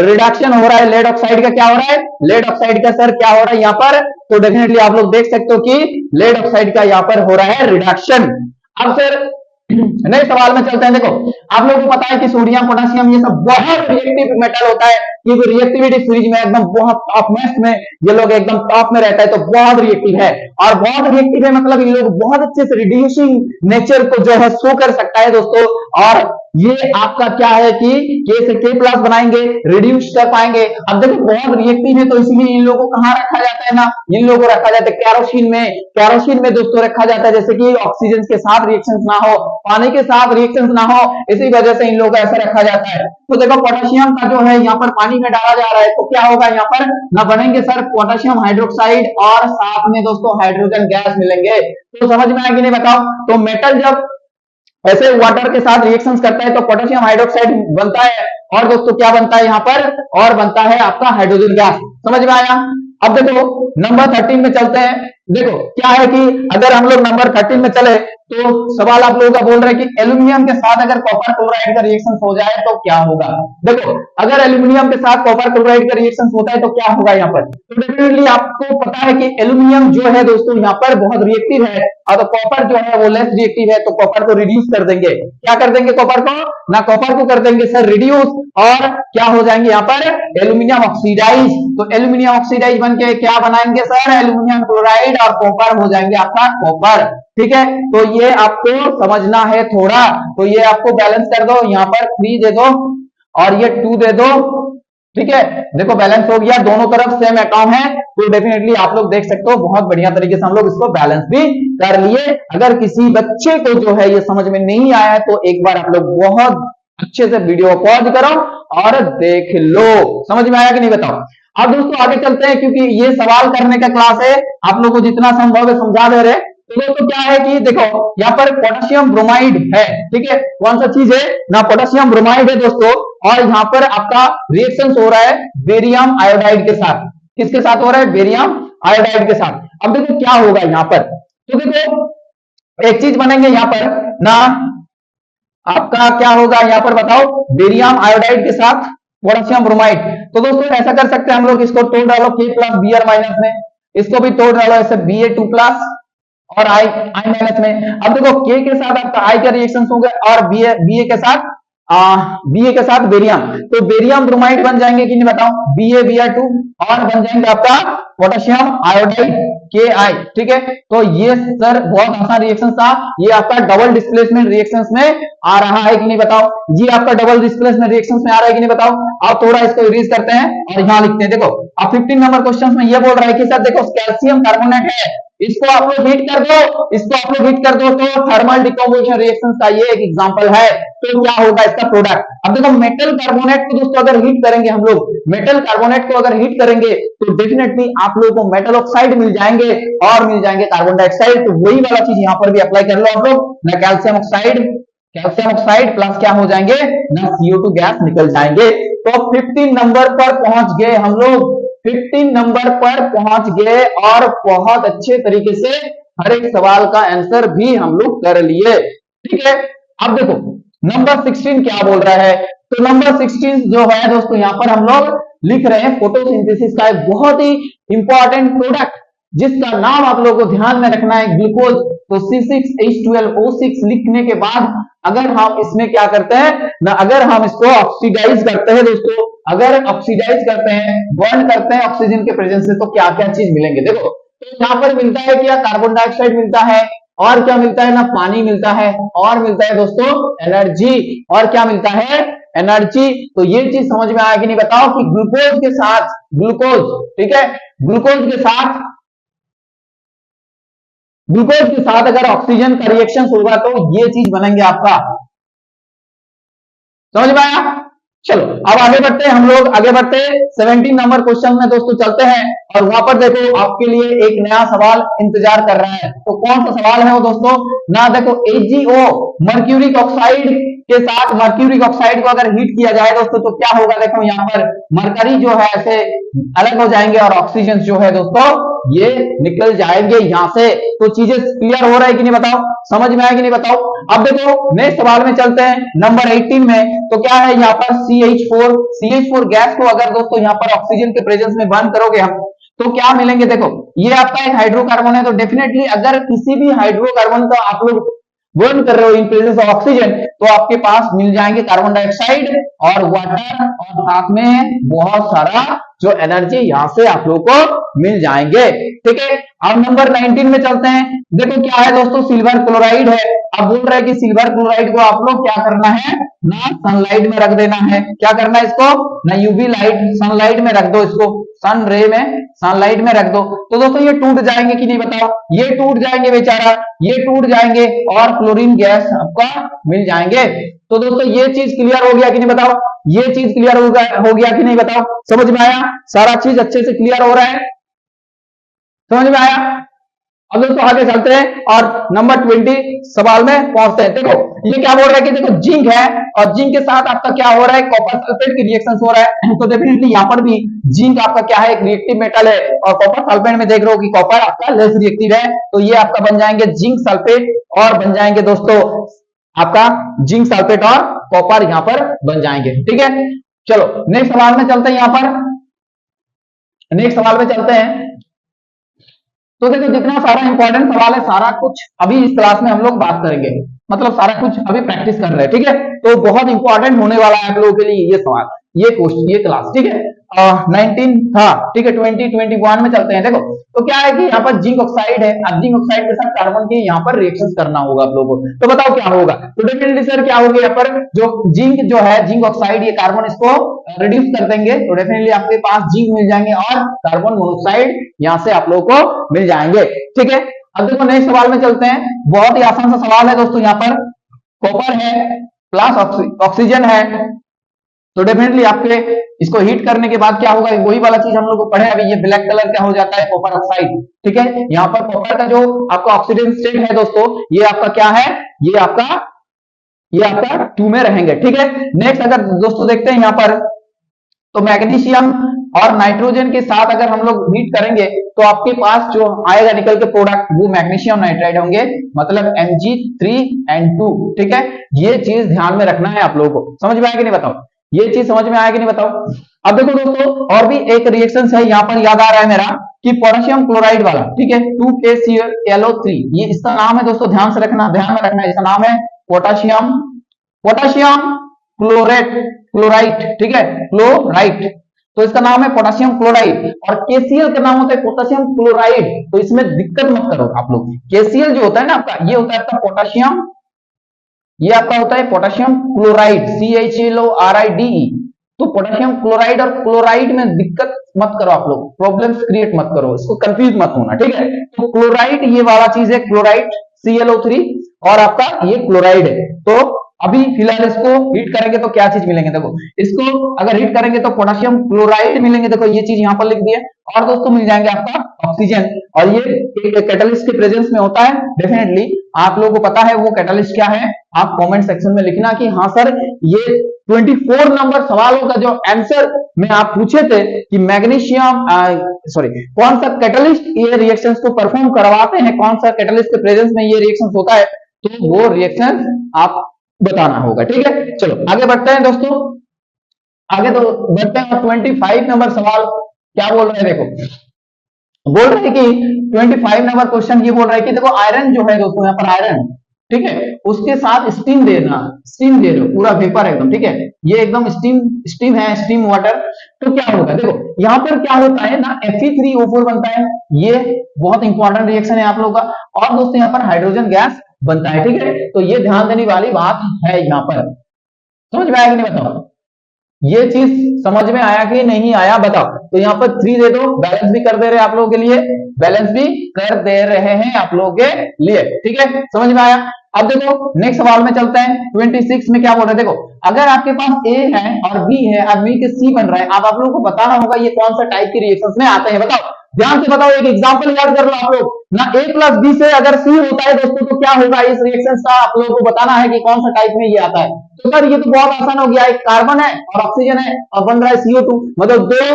रिडक्शन हो रहा है, लेड ऑक्साइड का क्या हो रहा है, लेड ऑक्साइड का सर क्या हो रहा है यहाँ पर, तो डेफिनेटली आप लोग देख सकते हो कि लेड ऑक्साइड का यहाँ पर हो रहा है रिडक्शन। अब सर नए सवाल में चलते हैं। देखो आप लोगों को पता है कि सोडियम पोटेशियम ये सब बहुत रिएक्टिव मेटल होता है, क्योंकि रिएक्टिविटी फ्रिज में एकदम बहुत टॉप मोस्ट में ये लोग एकदम टॉप में रहता है, तो बहुत रिएक्टिव है, और बहुत रिएक्टिव है मतलब ये लोग बहुत अच्छे से रिड्यूसिंग नेचर को जो है शो कर सकता है दोस्तों। और ये आपका क्या है कि K से K+ बनाएंगे, रिड्यूस कर पाएंगे। अब देखो बहुत रिएक्टिव है, तो इसलिए इन लोगों को कहां रखा जाता है ना, इन लोगों को रखा जाता है कैरोसिन में, कैरोसिन में दोस्तों रखा जाता है, जैसे कि ऑक्सीजन के साथ रिएक्शन ना हो, पानी के साथ रिएक्शन ना हो, इसी वजह से इन लोगों को ऐसा रखा जाता है। तो देखो पोटेशियम का जो है यहाँ पर पानी में डाला जा रहा है, तो क्या होगा यहाँ पर ना, बनेंगे सर पोटेशियम हाइड्रोक्साइड, और साथ में दोस्तों हाइड्रोजन गैस मिलेंगे। तो समझ में आएगी नहीं बताओ। तो मेटल जब ऐसे वाटर के साथ रिएक्शंस करता है तो पोटेशियम हाइड्रोक्साइड बनता है, और दोस्तों क्या बनता है यहाँ पर, और बनता है आपका हाइड्रोजन गैस। समझ में आया। अब देखो नंबर 13 में चलते हैं। देखो क्या है कि अगर हम लोग नंबर 13 में चले तो सवाल आप लोगों का बोल रहे हैं कि एल्यूमिनियम के साथ अगर कॉपर क्लोराइड का रिएक्शन हो जाए तो क्या होगा। देखो अगर एल्यूमिनियम के साथ कॉपर क्लोराइड का रिएक्शन होता है तो क्या होगा यहाँ पर। तो डेफिनेटली आपको पता है कि एल्यूमिनियम जो है दोस्तों यहाँ पर बहुत रिएक्टिव है और तो कॉपर जो है वो लेस रिएक्टिव है, तो कॉपर को रिड्यूस कर देंगे। क्या कर देंगे कॉपर को ना, कॉपर को कर देंगे सर रिड्यूस, और क्या हो जाएंगे यहाँ पर एल्यूमिनियम ऑक्सीडाइज। तो एल्यूमिनियम ऑक्सीडाइज बन के क्या बनाएंगे सर, एल्यूमिनियम क्लोराइड, और कॉपर हो जाएंगे आपका कॉपर। ठीक है, तो ये आपको समझना है थोड़ा। तो ये आपको बैलेंस कर दो, यहाँ पर 3 दे दो और ये 2 दे दो। ठीक है, देखो बैलेंस हो गया, दोनों तरफ सेम अकाउंट है, तो डेफिनेटली आप लोग देख सकते हो बहुत बढ़िया तरीके से हम लोग इसको बैलेंस भी कर लिए। अगर किसी बच्चे को जो है ये समझ में नहीं आया है तो एक बार आप लोग बहुत अच्छे से वीडियो पॉज करो और देख लो, समझ में आया कि नहीं बताओ। अब दोस्तों आगे चलते हैं, क्योंकि ये सवाल करने का क्लास है, आप लोगों को जितना संभव है समझा दे रहे। तो दोस्तों क्या है कि देखो यहाँ पर पोटेशियम ब्रोमाइड है। ठीक है, कौन सा चीज है ना, पोटेशियम ब्रोमाइड है दोस्तों, और यहाँ पर आपका रिएक्शन हो रहा है बेरियम आयोडाइड के साथ। किसके साथ हो रहा है, बेरियम आयोडाइड के साथ। अब देखो क्या होगा यहाँ पर, तो देखो एक चीज बनेंगे यहाँ पर ना, आपका क्या होगा यहाँ पर बताओ, बेरियम आयोडाइड के साथ पोटेशियम ब्रोमाइड। तो दोस्तों ऐसा कर सकते हैं हम लोग, इसको तोड़ डालो K प्लस Br माइनस में, इसको भी तोड़ डालो ऐसे Ba2 प्लस और I माइनस में। अब देखो K के साथ आपका I का रिएक्शन होगा और Ba के साथ बेरियम, तो बेरियम ब्रोमाइड बन जाएंगे कि नहीं बताओ, BaBr2, और बन जाएंगे आपका पोटेशियम आयोडाइड Ki। ठीक है, तो ये सर बहुत आसान रिएक्शन था, ये आपका डबल डिस्प्लेसमेंट रिएक्शंस में आ रहा है कि नहीं बताओ, ये आपका डबल डिस्प्लेसमेंट रिएक्शंस में आ रहा है कि नहीं बताओ। अब थोड़ा इसको इरेज करते हैं और यहां लिखते हैं। देखो अब 15 नंबर क्वेश्चन में ये बोल रहा है कि सर देखो कैल्शियम कार्बोनेट है, इसको आप लोग हीट कर दो, इसको आप लोग हीट कर दो, तो थर्मल डिकम्पोजिशन रिएक्शन का ये एक एग्जांपल है। तो क्या होगा इसका प्रोडक्ट। अब देखो मेटल कार्बोनेट को दोस्तों अगर हीट करेंगे हम लोग, मेटल कार्बोनेट को अगर हीट करेंगे तो डेफिनेटली आप लोगों को मेटल ऑक्साइड मिल जाएंगे और मिल जाएंगे कार्बन डाइऑक्साइड। तो वही वाला चीज यहाँ पर भी अप्लाई कर लो आप लोग ना, कैल्शियम ऑक्साइड प्लस क्या हो जाएंगे ना, CO2 गैस निकल जाएंगे। तो 15 नंबर पर पहुंच गए हम लोग, 15 नंबर पर पहुंच गए और बहुत अच्छे तरीके से हर एक सवाल का आंसर भी हम लोग कर लिए। ठीक है, अब देखो नंबर 16 क्या बोल रहा है। तो नंबर 16 जो है दोस्तों यहाँ पर हम लोग लिख रहे हैं फोटोसिंथेसिस का एक बहुत ही इंपॉर्टेंट प्रोडक्ट जिसका नाम आप लोगों को ध्यान में रखना है ग्लूकोज। तो C6H12O6 लिखने के बाद अगर हम इसमें क्या करते हैं ना, अगर हम इसको ऑक्सीडाइज करते हैं दोस्तों, अगर ऑक्सीडाइज करते हैं, बर्न करते हैं ऑक्सीजन के प्रेजेंस से, तो क्या क्या चीज मिलेंगे। देखो तो यहाँ पर मिलता है क्या, कार्बन डाइऑक्साइड मिलता है, और क्या मिलता है ना, पानी मिलता है, और मिलता है दोस्तों एनर्जी, और क्या मिलता है एनर्जी। तो ये चीज समझ में आया कि नहीं बताओ कि ग्लूकोज के साथ ठीक है, ग्लूकोज के साथ अगर ऑक्सीजन का रिएक्शन होगा तो ये चीज बनेंगे आपका, समझ में आया। चलो अब आगे बढ़ते हैं, हम लोग आगे बढ़ते हैं 17 नंबर क्वेश्चन में दोस्तों चलते हैं, और वहां पर देखो आपके लिए एक नया सवाल इंतजार कर रहा है। तो कौन सा सवाल है वो दोस्तों ना, देखो AgO मर्क्यूरिक ऑक्साइड के साथ मर्क्यूरिक ऑक्साइड को अगर हीट किया जाए दोस्तों तो क्या होगा। देखो यहाँ पर मरकरी जो है ऐसे अलग हो जाएंगे और ऑक्सीजन जो है दोस्तों ये निकल जाएंगे यहाँ से। तो चीजें क्लियर हो रहा है कि नहीं बताओ, समझ में आया कि नहीं बताओ। अब देखो नेक्स्ट सवाल में चलते हैं नंबर 18 में। तो क्या है यहाँ पर CH4 गैस को अगर दोस्तों यहाँ पर ऑक्सीजन के प्रेजेंस में बर्न करोगे हम तो क्या मिलेंगे। देखो ये आपका एक हाइड्रोकार्बन है, तो डेफिनेटली अगर किसी भी हाइड्रोकार्बन का आप लोग बर्न कर रहे हो इन प्रेजेंस ऑफ ऑक्सीजन तो आपके पास मिल जाएंगे कार्बन डाइऑक्साइड और वाटर, और साथ में बहुत सारा जो एनर्जी यहाँ से आप लोगों को मिल जाएंगे। ठीक है, अब नंबर 19 में चलते हैं। देखो क्या है दोस्तों, सिल्वर क्लोराइड है। अब बोल रहे हैं कि सिल्वर क्लोराइड को आप लोग क्या करना है ना, सनलाइट में रख देना है। क्या करना है इसको ना, यूवी लाइट सनलाइट में रख दो, इसको सन रे में सनलाइट में रख दो। तो दोस्तों ये टूट जाएंगे कि नहीं बताओ, ये टूट जाएंगे बेचारा, ये टूट जाएंगे और क्लोरीन गैस आपका मिल जाएंगे। तो दोस्तों ये चीज क्लियर हो गया कि नहीं बताओ, ये चीज क्लियर हो गया कि नहीं बताओ, समझ में आया, सारा चीज अच्छे से क्लियर हो रहा है, समझ में आया। अब दोस्तों आगे चलते हैं और नंबर 20 सवाल में पहुंचते हैं। देखो ये क्या बोल रहा है कि देखो जिंक है और जिंक के साथ आपका क्या हो रहा है, कॉपर सल्फेट की रिएक्शन हो रहा है। तो डेफिनेटली यहाँ पर भी जिंक आपका क्या है, एक रिएक्टिव मेटल है और कॉपर सल्फेट में देख रहे हो कि कॉपर आपका लेस रिएक्टिव है, तो ये आपका बन जाएंगे जिंक सल्फेट और बन जाएंगे दोस्तों आपका जिंक सल्फेट और कॉपर यहाँ पर बन जाएंगे। ठीक है, चलो नेक्स्ट सवाल में चलते हैं। यहाँ पर नेक्स्ट सवाल में चलते हैं। तो देखो जितना सारा इंपॉर्टेंट सवाल है सारा कुछ अभी इस क्लास में हम लोग बात करेंगे, मतलब सारा कुछ अभी प्रैक्टिस कर रहे हैं। ठीक है, तो बहुत इंपॉर्टेंट होने वाला है आप लोगों के लिए ये सवाल, ये क्वेश्चन, ये क्लास। ठीक है, 19 था, ठीक है, 2021 में चलते हैं। देखो तो क्या है कि यहाँ पर जिंक ऑक्साइड है, अब जिंक ऑक्साइड के साथ कार्बन की यहाँ पर रिएक्शन करना होगा आप लोगों को। तो बताओ क्या होगा। तो डेफिनेटली सर क्या होगा, यहाँ पर जो है जिंक ऑक्साइड, ये कार्बन इसको रिड्यूस कर देंगे, तो डेफिनेटली आपके पास जिंक मिल जाएंगे और कार्बन मोनोऑक्साइड यहाँ से आप लोगों को मिल जाएंगे। ठीक है, अब देखो नेक्स्ट सवाल में चलते हैं। बहुत ही आसान सा सवाल है दोस्तों। यहाँ पर कॉपर है प्लस ऑक्सीजन है, तो डेफिनेटली आपके इसको हीट करने के बाद क्या होगा, वही वाला चीज हम लोग को पढ़े अभी, ये ब्लैक कलर क्या हो जाता है, कॉपर ऑक्साइड। ठीक है, यहाँ पर कॉपर का जो आपका ऑक्सीजन स्टेट है दोस्तों, ये आपका क्या है, ये आपका 2 में रहेंगे। ठीक है, नेक्स्ट अगर दोस्तों देखते हैं यहाँ पर, तो मैग्नीशियम और नाइट्रोजन के साथ अगर हम लोग हीट करेंगे तो आपके पास जो आएगा निकल के प्रोडक्ट, वो मैग्नीशियम नाइट्राइड होंगे, मतलब Mg3N2। ठीक है, ये चीज ध्यान में रखना है आप लोगों को। समझ में आया कि नहीं बताओ, ये चीज समझ में आया कि नहीं बताओ। अब देखो दोस्तों और भी एक रिएक्शन है यहाँ पर, याद आ रहा है मेरा कि पोटेशियम क्लोराइड वाला। ठीक है, 2KClO3, ये इसका नाम है दोस्तों, ध्यान से रखना, ध्यान में रखना है, इसका नाम है पोटेशियम क्लोराइड। ठीक है, क्लोराइड, तो इसका नाम है पोटेशियम क्लोराइड और KCl का नाम होता है पोटेशियम क्लोराइड। तो इसमें दिक्कत मत करो आप लोग, KCl जो होता है ना आपका, ये होता है आपका पोटेशियम, ये आपका होता है पोटेशियम क्लोराइड, CHLORIDE। तो पोटेशियम क्लोराइड और क्लोराइड में दिक्कत मत करो आप लोग, प्रॉब्लम्स क्रिएट मत करो, इसको कंफ्यूज मत होना। ठीक है, तो क्लोराइड ये वाला चीज है, क्लोराइड ClO3 और आपका ये क्लोराइड है। तो अभी फिलहाल इसको हीट करेंगे तो क्या चीज मिलेंगे, देखो इसको अगर हीट करेंगे तो पोटेशियम क्लोराइड मिलेंगे, देखो ये चीज यहाँ पर लिख दी है, और दोस्तों मिल जाएंगे आपका ऑक्सीजन, और ये कैटलिस्ट के प्रेजेंस में होता है। डेफिनेटली आप लोगों को पता है वो कैटलिस्ट क्या है, आप कमेंट सेक्शन में लिखना कि हाँ सर ये 24 नंबर सवालों का जो आंसर में आप पूछे थे कि मैग्नीशियम कौन सा कैटलिस्ट ये रिएक्शंस को परफॉर्म करवाते हैं, कौन सा कैटलिस्ट के प्रेजेंस में ये रिएक्शंस होता है, तो वो रिएक्शन आप बताना होगा। ठीक है, चलो आगे बढ़ते हैं दोस्तों, आगे तो बढ़ते हैं। 25 नंबर सवाल क्या बोल रहे हैं, देखो बोल रहे हैं कि 25 नंबर क्वेश्चन ये बोल रहा है कि देखो आयरन जो है दोस्तों, यहाँ पर आयरन, ठीक है, उसके साथ स्टीम देना, स्टीम दे दो, पूरा वेपर एकदम। ठीक है, ये एकदम स्टीम है, स्टीम वाटर। तो क्या होगा, देखो यहाँ पर क्या होता है ना, Fe3O4 बनता है, ये बहुत इंपॉर्टेंट रिएक्शन है आप लोगों का। और दोस्तों यहाँ पर हाइड्रोजन गैस बनता है। ठीक है, तो ये ध्यान देने वाली बात है यहाँ पर। समझ में आया कि नहीं बताओ, ये चीज समझ में आया कि नहीं आया बताओ। तो यहाँ पर 3 दे दो, बैलेंस भी कर दे रहे हैं आप लोगों के लिए, बैलेंस भी कर दे रहे हैं आप लोगों के लिए। ठीक है, समझ में आया। अब देखो नेक्स्ट सवाल में चलते हैं। 26 में क्या बोल रहे हैं, देखो अगर आपके पास A है और B है और मिलकर C बन रहा है, आप लोगों को बताना होगा ये कौन सा टाइप के रिएक्शंस में आते हैं, बताओ ध्यान से बताओ। एक एग्जांपल याद कर लो आप लोग ना, A + B से अगर C होता है दोस्तों तो क्या होगा, इस रिएक्शन का आप लोगों को बताना है कि कौन सा टाइप में ये आता है। तो सर ये तो बहुत आसान हो गया, एक कार्बन है और ऑक्सीजन है और बन रहा है CO2, मतलब 2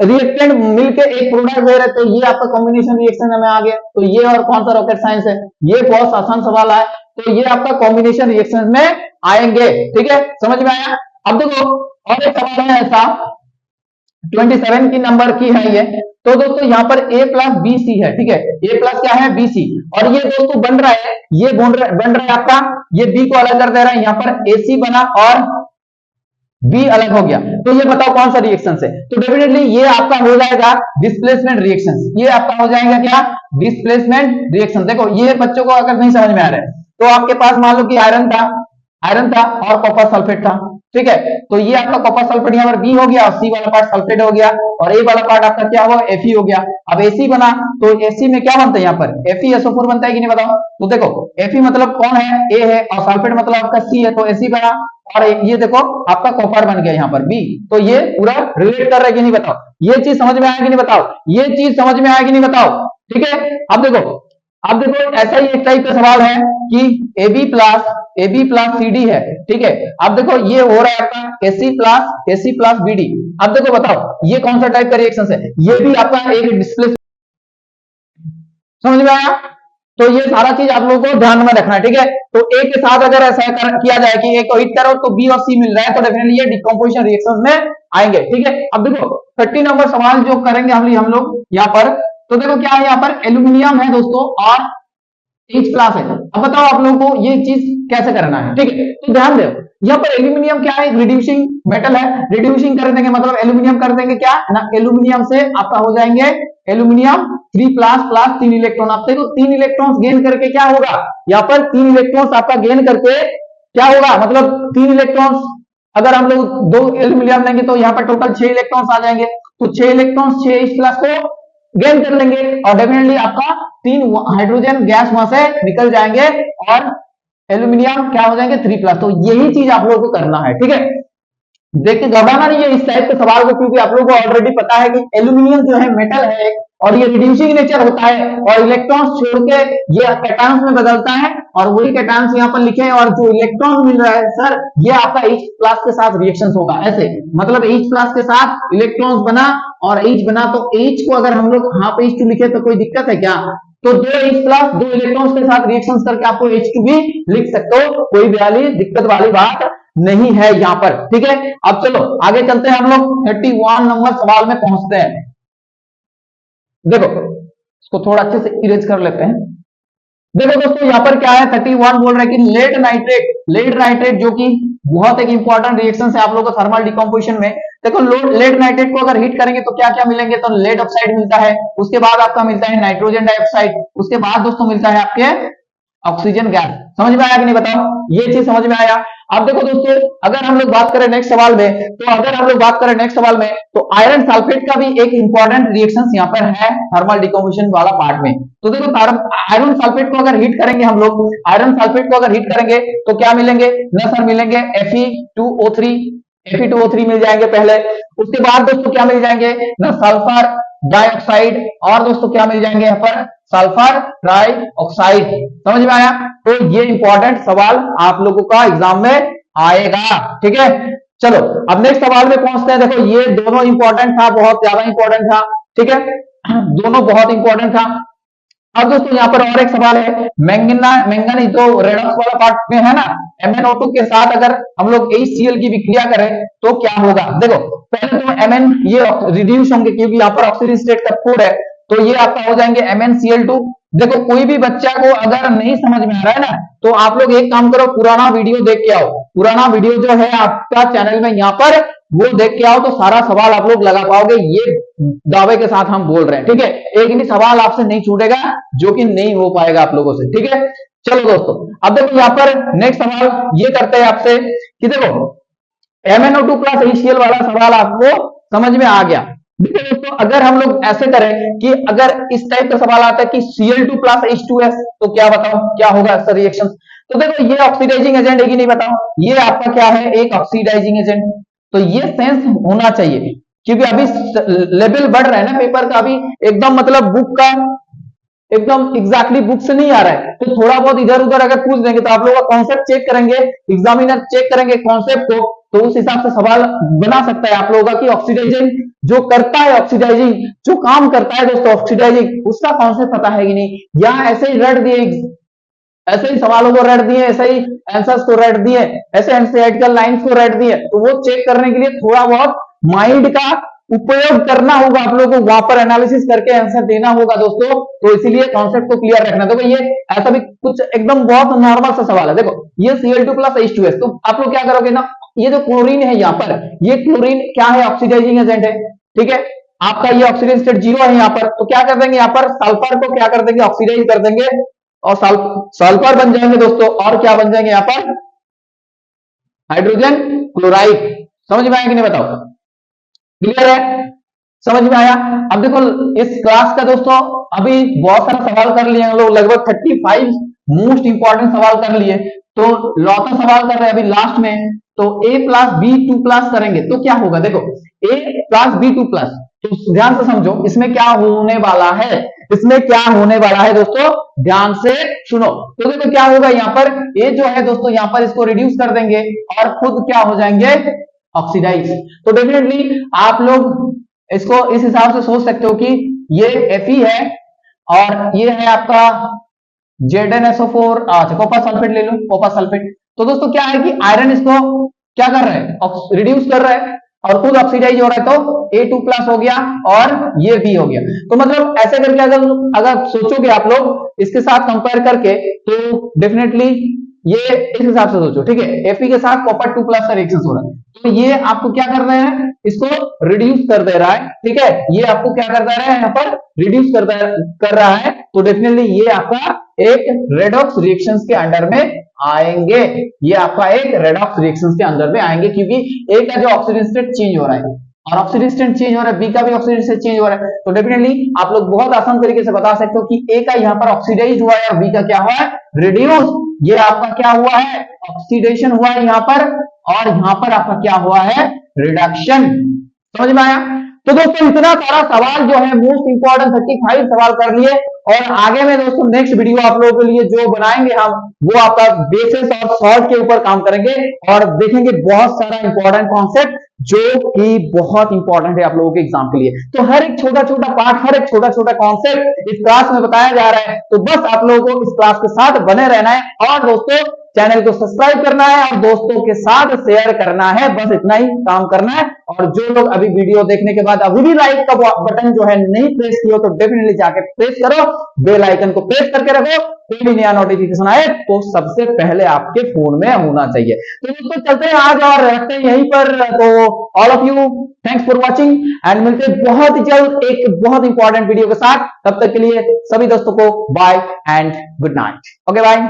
रिएक्टेंट मिलकर एक प्रोडक्ट दे रहे, तो ये आपका कॉम्बिनेशन रिएक्शन में आ गया। तो ये और कौन सा रॉकेट साइंस है, ये बहुत आसान सवाल है, तो ये आपका कॉम्बिनेशन रिएक्शन में आएंगे। ठीक है, समझ में आया। अब देखो और एक सवाल है ऐसा, 27 की नंबर की है ये। तो दोस्तों यहाँ पर A + BC है, ठीक है, A प्लस क्या है BC, और ये दोस्तों बन रहा है, ये बन रहा है आपका, ये B को अलग कर दे रहा है, यहाँ पर AC बना और B अलग हो गया। तो ये बताओ कौन सा रिएक्शन है, तो डेफिनेटली ये आपका हो जाएगा डिस्प्लेसमेंट रिएक्शन, ये आपका हो जाएगा क्या, डिस्प्लेसमेंट रिएक्शन। देखो ये बच्चों को अगर नहीं समझ में आ रहा है तो आपके पास मान लो कि आयरन था और कॉपर सल्फेट था, ठीक है, तो ये आपका कॉपर सल्फेट यहाँ पर B हो गया और C वाला पार्ट सल्फेट हो गया और A वाला पार्ट आपका क्या हुआ, Fe हो गया। अब AC बना तो AC में क्या बनता है, यहाँ पर FeSO4 बनता है कि नहीं बताओ। तो देखो Fe मतलब कौन है, A है, और सल्फेट मतलब आपका C है, तो AC बना, और ये देखो आपका कॉपर बन गया यहाँ पर B। तो ये पूरा रिलेट कर रहा है कि नहीं बताओ, ये चीज समझ में आया कि नहीं बताओ, ये चीज समझ में आया कि नहीं बताओ। ठीक है, अब देखो अब देखो ऐसा ही एक टाइप का सवाल है कि AB प्लस CD है, ठीक है। अब देखो ये हो रहा है आपका AC प्लस BD। अब देखो बताओ ये कौन सा टाइप का रिएक्शन है, ये भी आपका एक डिस्प्ले, समझ में आया। तो ये सारा चीज आप लोगों को ध्यान में रखना है, ठीक है। तो ए के साथ अगर ऐसा किया जाए कि ए को हिट करो तो बी और सी मिल रहा है, तो डेफिनेटली ये डिकम्पोजिशन रिएक्शन में आएंगे, ठीक है। अब देखो 30 नंबर सवाल जो करेंगे हम लोग यहाँ पर, तो देखो क्या है यहाँ पर एल्यूमिनियम है दोस्तों और H प्लस है। अब बताओ आप लोगों को ये चीज कैसे करना है, ठीक है। तो ध्यान दो यहाँ पर एल्यूमिनियम क्या है, रिड्यूसिंग मेटल है, रिड्यूसिंग कर देंगे मतलब एल्यूमिनियम कर देंगे क्या ना, एल्यूमिनियम से आपका हो जाएंगे एल्यूमिनियम 3 प्लस प्लस 3 इलेक्ट्रॉन। आप देखो 3 इलेक्ट्रॉन गेन करके क्या होगा, यहाँ पर 3 इलेक्ट्रॉन आपका गेन करके क्या होगा, मतलब 3 इलेक्ट्रॉन अगर हम लोग 2 एल्यूमिनियम लेंगे तो यहाँ पर टोटल 6 इलेक्ट्रॉन आ जाएंगे, तो 6 इलेक्ट्रॉन 6 H प्लस को गेन कर लेंगे और डेफिनेटली आपका 3 हाइड्रोजन गैस वहां से निकल जाएंगे और एल्यूमिनियम क्या हो जाएंगे 3 प्लस। तो यही चीज आप लोगों को करना है, ठीक है। देखिए घबराना नहीं है इस टाइप के सवाल को, क्योंकि आप लोगों को ऑलरेडी पता है कि एल्यूमिनियम जो है मेटल है और ये रिड्यूसिंग नेचर होता है और इलेक्ट्रॉन्स छोड़ के ये कैटायंस में बदलता है और वही कैटायंस यहाँ पर लिखे हैं और जो इलेक्ट्रॉन मिल रहा है सर ये आपका H प्लस के साथ रिएक्शन होगा, ऐसे मतलब H प्लस के साथ इलेक्ट्रॉन्स बना और H बना, तो H को अगर हम लोग यहाँ पे H2 लिखे तो कोई दिक्कत है क्या, तो 2 H प्लस 2 इलेक्ट्रॉन्स के साथ रिएक्शन करके आपको H2 भी लिख सकते हो, कोई भी दिक्कत वाली बात नहीं है यहाँ पर, ठीक है। अब चलो आगे चलते हैं, हम लोग 31 नंबर सवाल में पहुंचते हैं। देखो इसको थोड़ा अच्छे से इरेज कर लेते हैं। देखो दोस्तों यहाँ पर क्या है 31 बोल रहा है कि लेड नाइट्रेट जो कि बहुत एक इंपॉर्टेंट रिएक्शन है आप लोगों को थर्मल डिकम्पोजिशन में। देखो लेड नाइट्रेट को अगर हीट करेंगे तो क्या क्या मिलेंगे, तो लेड ऑक्साइड मिलता है, उसके बाद आपका मिलता है नाइट्रोजन डाइऑक्साइड, उसके बाद दोस्तों मिलता है आपके ऑक्सीजन गैस। समझ में आया कि नहीं बताओ, ये चीज समझ में आया। अब देखो दोस्तों अगर हम लोग बात करें नेक्स्ट सवाल में, तो आयरन सल्फेट का भी एक इंपॉर्टेंट रिएक्शन यहाँ पर है थर्मल डिकम्पोजिशन वाला पार्ट में। तो देखो आयरन सल्फेट को अगर हीट करेंगे हम लोग, आयरन सल्फेट को अगर हीट करेंगे तो क्या मिलेंगे ना सर, मिलेंगे Fe2O3 मिल जाएंगे पहले, उसके बाद दोस्तों क्या मिल जाएंगे ना सल्फर डाइऑक्साइड और दोस्तों क्या मिल जाएंगे यहाँ पर सल्फर ट्राइऑक्साइड। समझ में आया, तो ये इंपॉर्टेंट सवाल आप लोगों का एग्जाम में आएगा, ठीक है। चलो अब नेक्स्ट सवाल में पहुंचते हैं। देखो ये दोनों इंपॉर्टेंट था, बहुत ज्यादा इंपॉर्टेंट था, ठीक है, दोनों बहुत इंपॉर्टेंट था। अब दोस्तों यहाँ पर और एक सवाल है, मैंगनीज जो रेडॉक्स वाला पार्ट में है ना, MnO2 के साथ अगर हम लोग HCl की विक्रिया करें तो क्या होगा। देखो पहले तो Mn ये रिड्यूस होंगे क्योंकि यहाँ पर ऑक्सीजन स्टेट का कोड है, तो ये आपका हो जाएंगे MnCl2। देखो कोई भी बच्चा को अगर नहीं समझ में आ रहा है ना, तो आप लोग एक काम करो, पुराना वीडियो देख के आओ, पुराना वीडियो जो है आपका चैनल में यहाँ पर वो देख के आओ, तो सारा सवाल आप लोग लगा पाओगे, ये दावे के साथ हम बोल रहे हैं, ठीक है। एक भी सवाल आपसे नहीं छूटेगा जो कि नहीं हो पाएगा आप लोगों से, ठीक है। चलो दोस्तों अब देखो यहाँ पर नेक्स्ट सवाल ये करते हैं आपसे कि देखो MnO2 प्लस HCl वाला सवाल आपको समझ में आ गया। देखिए दोस्तों अगर हम लोग ऐसे करें कि अगर इस टाइप का सवाल आता है कि Cl2 प्लस H2S, तो क्या बताओ क्या होगा सर रिएक्शन। तो देखो ये ऑक्सीडाइजिंग एजेंट है कि नहीं बताओ, ये आपका क्या है एक ऑक्सीडाइजिंग एजेंट, तो ये सेंस होना चाहिए क्योंकि अभी लेवल बढ़ रहा है ना पेपर का, अभी एकदम मतलब बुक का एकदम एग्जैक्टली बुक से नहीं आ रहा है, तो थोड़ा बहुत इधर उधर अगर पूछ देंगे तो आप लोग का कॉन्सेप्ट चेक करेंगे, एग्जामिनर चेक करेंगे कॉन्सेप्ट को, तो उस हिसाब से सवाल बना सकता है आप लोगों का कि ऑक्सीडाइजिंग जो करता है, ऑक्सीडाइजिंग जो काम करता है दोस्तों ऑक्सीडाइजिंग, उसका कॉन्सेप्ट पता है कि नहीं। यहाँ ऐसे ही रट दिए, ऐसे ही सवालों को रट दिए, ऐसे ही आंसर्स को रट दिए, ऐसे एनसीईआरटी लाइंस को रट दिए, तो वो चेक करने के लिए थोड़ा बहुत माइंड का उपयोग करना होगा आप लोगों को, वहां पर एनालिसिस करके आंसर देना होगा दोस्तों, तो इसीलिए कॉन्सेप्ट को क्लियर रखना। देखो ये ऐसा भी कुछ एकदम बहुत नॉर्मल सा सवाल है। देखो ये Cl2 प्लस H2S, तो आप लोग क्या करोगे ना, ये जो क्लोरीन है यहाँ पर, ये क्लोरीन क्या है ऑक्सीडाइजिंग एजेंट है, ठीक है, आपका ये ऑक्सीजन स्टेट 0 है यहाँ पर, तो क्या कर देंगे यहाँ पर सल्फर को क्या कर देंगे ऑक्सीडाइज कर देंगे और सल्फर बन जाएंगे दोस्तों, और क्या बन जाएंगे यहाँ पर हाइड्रोजन क्लोराइड। समझ में आया कि नहीं बताओ, क्लियर है, समझ में आया। अब देखो इस क्लास का दोस्तों अभी बहुत सारा सवाल कर लिए हम लोग, लगभग 35 मोस्ट इंपॉर्टेंट सवाल कर लिए, तो लौता सवाल कर रहे हैं अभी लास्ट में, तो a plus B two plus करेंगे तो क्या होगा, देखो a plus B two plus, तो ध्यान से समझो इसमें क्या होने वाला है, इसमें क्या होने वाला है दोस्तों, ध्यान से सुनो। तो देखो क्या होगा, यहाँ पर a जो है दोस्तों, यहाँ पर इसको रिड्यूस कर देंगे और खुद क्या हो जाएंगे, ऑक्सीडाइज। तो डेफिनेटली आप लोग इसको इस हिसाब से सोच सकते हो कि ये Fe है और ये है आपका ZnSO4, अच्छा कॉपर सल्फेट ले लो, कॉपर सल्फेट। तो दोस्तों क्या है कि आयरन इसको क्या कर रहे हैं, रिड्यूस कर रहा है और खुद ऑक्सीडाइज हो रहा है, तो A2 प्लस हो गया और ये B हो गया। तो मतलब ऐसे करके अगर अगर सोचोगे आप लोग इसके साथ कंपेयर करके, तो डेफिनेटली ये इस हिसाब से सोचो, ठीक है, Fe के साथ कॉपर 2 प्लस का रिएक्शन हो रहा है, तो ये आपको क्या कर रहे हैं, इसको रिड्यूस कर दे रहा है, ठीक है, ये आपको क्या कर दे रहा है, यहाँ पर रिड्यूस कर रहा है। तो डेफिनेटली ये आपका एक रेडॉक्स रिएक्शंस के अंडर में आएंगे, ये आपका एक रेडॉक्स रिएक्शंस के अंदर में आएंगे, क्योंकि ए का जो ऑक्सीडेशन स्टेट चेंज हो रहा है और ऑक्सीडेशन स्टेट चेंज हो रहा है, बी का भी ऑक्सीडेशन स्टेट चेंज हो रहा है। तो डेफिनेटली आप लोग बहुत आसान तरीके से बता सकते हो कि ए का यहाँ पर ऑक्सीडाइज हुआ है और बी का क्या हुआ है, रिड्यूस। ये आपका क्या हुआ है, ऑक्सीडेशन हुआ है यहाँ पर, और यहाँ पर आपका क्या हुआ है, रिडक्शन। समझ में आया। तो दोस्तों इतना सारा सवाल जो है मोस्ट इंपॉर्टेंट 35 सवाल कर लिए, और आगे में दोस्तों नेक्स्ट वीडियो आप लोगों के लिए जो बनाएंगे हम, वो आपका बेसिस और सॉल्ट के ऊपर काम करेंगे और देखेंगे बहुत सारा इंपॉर्टेंट कॉन्सेप्ट जो कि बहुत इंपॉर्टेंट है आप लोगों के एग्जाम के लिए। तो हर एक छोटा छोटा पार्ट, हर एक छोटा छोटा कॉन्सेप्ट इस क्लास में बताया जा रहा है, तो बस आप लोगों को इस क्लास के साथ बने रहना है और दोस्तों चैनल को सब्सक्राइब करना है और दोस्तों के साथ शेयर करना है, बस इतना ही काम करना है। और जो लोग अभी वीडियो देखने के बाद अभी भी लाइक का बटन जो है नहीं प्रेस किया, तो डेफिनेटली जाके प्रेस करो, बेल आइकन को प्रेस करके रखो, कोई भी नया नोटिफिकेशन आए तो सबसे पहले आपके फोन में होना चाहिए। तो दोस्तों चलते हैं आज और रखते हैं यहीं पर। तो all of you thanks for watching and मिलते हैं बहुत ही जल्द एक बहुत इंपॉर्टेंट वीडियो के साथ। तब तक के लिए सभी दोस्तों को bye and good night. Okay bye.